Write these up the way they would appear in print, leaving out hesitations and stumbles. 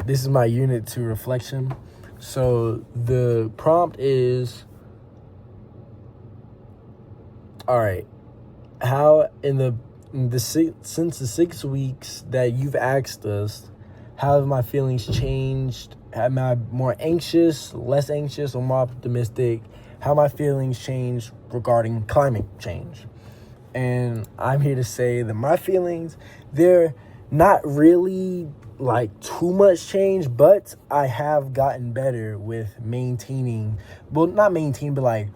This is my unit 2 reflection. So the prompt is, all right, how since the 6 weeks that you've asked us, how have my feelings changed? Am I more anxious, less anxious, or more optimistic? How have my feelings changed regarding climate change? And I'm here to say that my feelings, they're not really like too much change, but I have gotten better with maintaining, well, not maintain, but like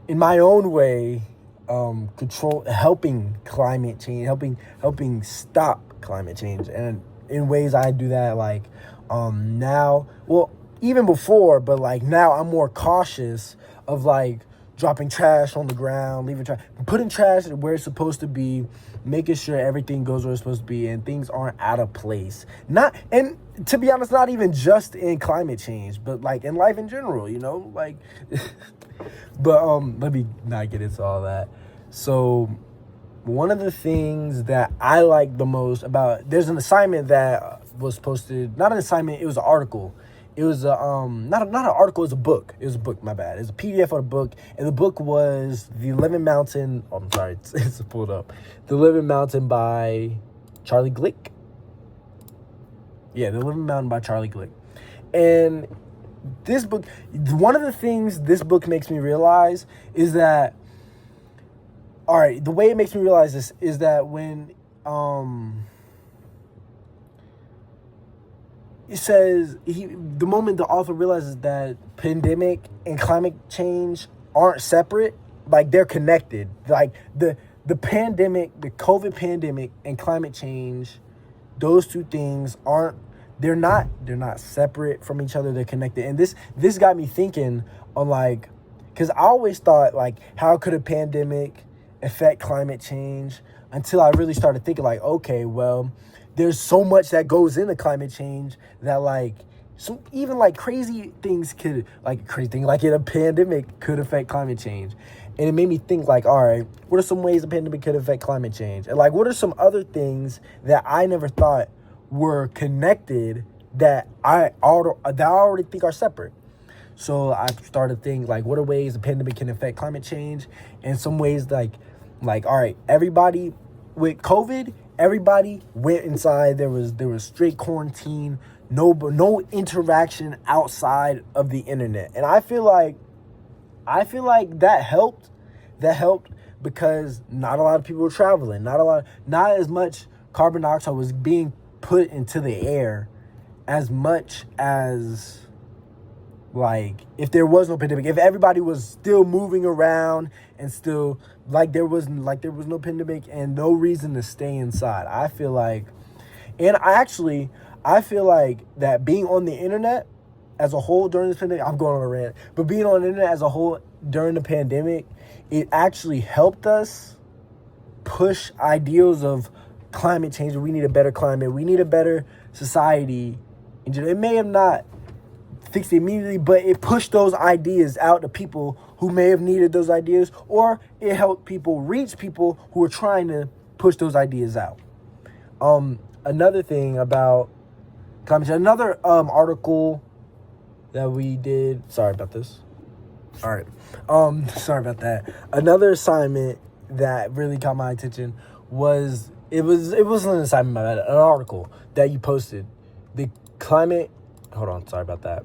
in my own way, helping climate change, helping stop climate change. And in ways I do that, like now, well, even before, but like now I'm more cautious of like dropping trash on the ground, putting trash where it's supposed to be, making sure everything goes where it's supposed to be and things aren't out of place. And to be honest, not even just in climate change, but like in life in general, like, but let me not get into all that. So one of the things that I like the most about, there's an assignment that was posted, not an assignment, it was an article. It was not an article, it was a book. It was a book, my bad. It was a PDF of a book, and the book was The Living Mountain. Oh, I'm sorry, it's pulled up. The Living Mountain by Charlie Glick. Yeah, The Living Mountain by Charlie Glick. And this book, one of the things this book makes me realize is that, all right, the way it makes me realize this is that when it says the moment the author realizes that pandemic and climate change aren't separate, like they're connected. Like the pandemic, the COVID pandemic and climate change, those two things they're not separate from each other. They're connected. And this got me thinking on like, because I always thought like, how could a pandemic affect climate change, until I really started thinking like, okay, well, there's so much that goes into climate change that like, so even like crazy things like in a pandemic could affect climate change. And it made me think like, all right, what are some ways a pandemic could affect climate change? And like, what are some other things that I never thought were connected that I already think are separate? So I started thinking like, what are ways the pandemic can affect climate change? And some ways like, all right, everybody with COVID, everybody went inside. There was strict quarantine, no interaction outside of the internet. And I feel like that helped. That helped because not a lot of people were traveling. Not as much carbon dioxide was being put into the air as much as like if there was no pandemic, if everybody was still moving around and still like there was no pandemic and no reason to stay inside. I feel like that being on the internet as a whole during this pandemic, I'm going on a rant, but being on the internet as a whole during the pandemic, it actually helped us push ideals of climate change. We need a better climate. We need a better society. It may have not fixed it immediately, but it pushed those ideas out to people who may have needed those ideas, or it helped people reach people who are trying to push those ideas out. Another thing about climate change, another article that we did. Sorry about this. All right. Sorry about that. Another assignment that really caught my attention was it wasn't an assignment, my bad, an article that you posted. The climate. Hold on. Sorry about that.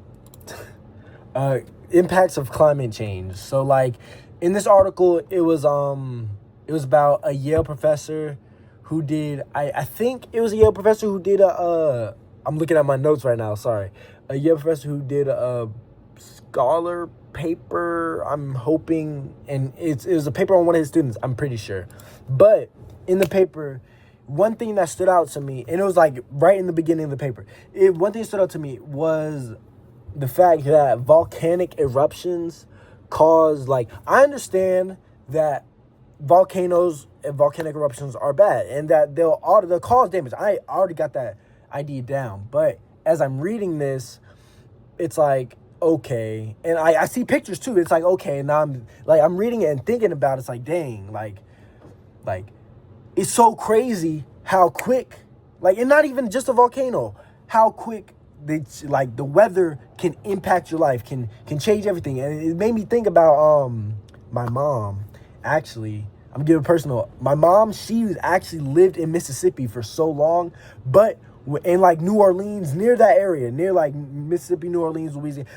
Impacts of climate change. So like in this article, it was about a Yale professor who did, I think it was a Yale professor who did I'm looking at my notes right now, sorry. A Yale professor who did a scholar paper, I'm hoping, and it was a paper on one of his students, I'm pretty sure. But in the paper, one thing that stood out to me, and it was like right in the beginning of the paper, one thing that stood out to me was the fact that volcanic eruptions cause, like, I understand that volcanoes and volcanic eruptions are bad and that they'll cause damage. I already got that idea down. But as I'm reading this, it's like, okay. And I see pictures too. It's like, okay. And now I'm reading it and thinking about it. It's like, dang, like it's so crazy how quick, like, and not even just a volcano, how quick the weather can impact your life, can change everything. And it made me think about my mom. Actually, I'm giving personal. My mom, she actually lived in Mississippi for so long, but in like New Orleans, near that area, near like Mississippi, New Orleans, Louisiana,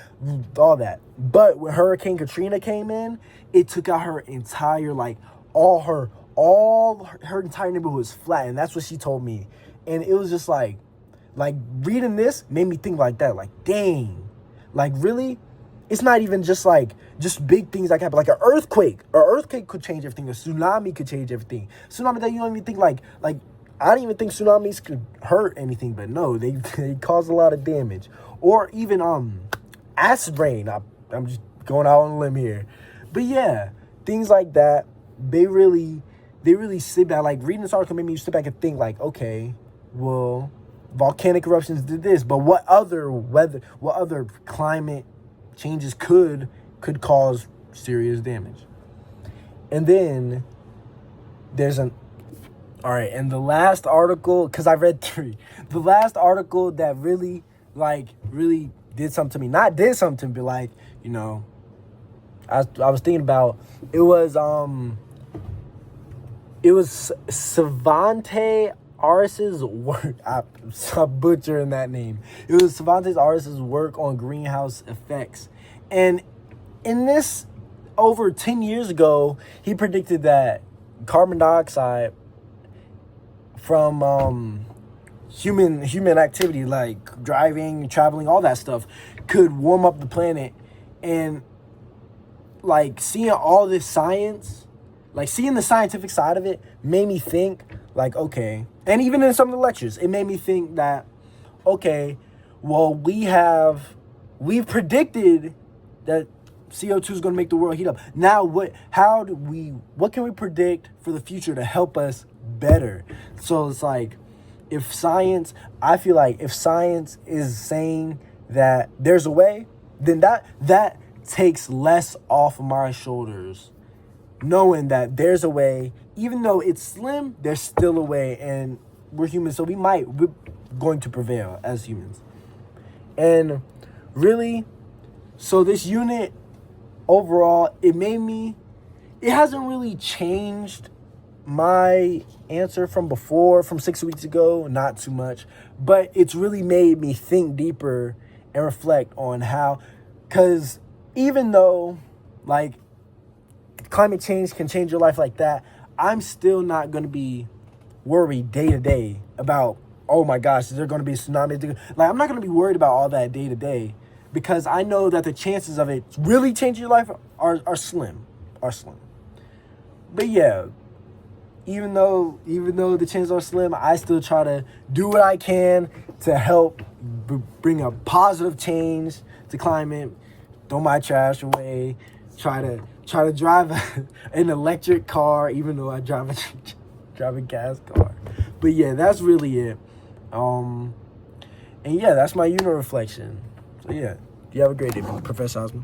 all that. But when Hurricane Katrina came in, it took out her entire, like, all her entire neighborhood was flat. And that's what she told me. And it was just like reading this made me think like that. Like, dang, like, really? It's not even just big things that happen. Like an earthquake. An earthquake could change everything. A tsunami could change everything. Tsunami that you don't even think like I don't even think tsunamis could hurt anything, but no, they cause a lot of damage. Or even acid rain. I'm just going out on a limb here. But yeah, things like that, they really sit back. Like, reading this article made me sit back and think like, okay, well, volcanic eruptions did this, but what other climate changes could cause serious damage? And then there's and the last article, because I read 3, the last article that really did something to me, not did something to me, but like, you know, I was thinking about, it was Svante Arris's work. I'm butchering that name. It was Svante Arris's work on greenhouse effects. And in this, over 10 years ago, he predicted that carbon dioxide from human activity, like driving, traveling, all that stuff, could warm up the planet. And like seeing all this science, like seeing the scientific side of it, made me think like, okay, and even in some of the lectures, it made me think that, okay, well, we've predicted that CO2 is going to make the world heat up. Now, what can we predict for the future to help us better? So it's like, I feel like if science is saying that there's a way, then that takes less off of my shoulders, knowing that there's a way. Even though it's slim, there's still a way, and we're humans, so we're going to prevail as humans. And really, so this unit overall, it hasn't really changed my answer from before, from 6 weeks ago, not too much, but it's really made me think deeper and reflect on how, because even though like climate change can change your life like that, I'm still not going to be worried day to day about, oh my gosh, is there going to be a tsunami? Like, I'm not going to be worried about all that day to day, because I know that the chances of it really changing your life are slim. But yeah, even though the chances are slim, I still try to do what I can to help bring a positive change to climate. Throw my trash away. Try to drive an electric car, even though I drive a gas car. But yeah, that's really it. And yeah, that's my unit reflection. So yeah, you have a great day, Professor Osmond.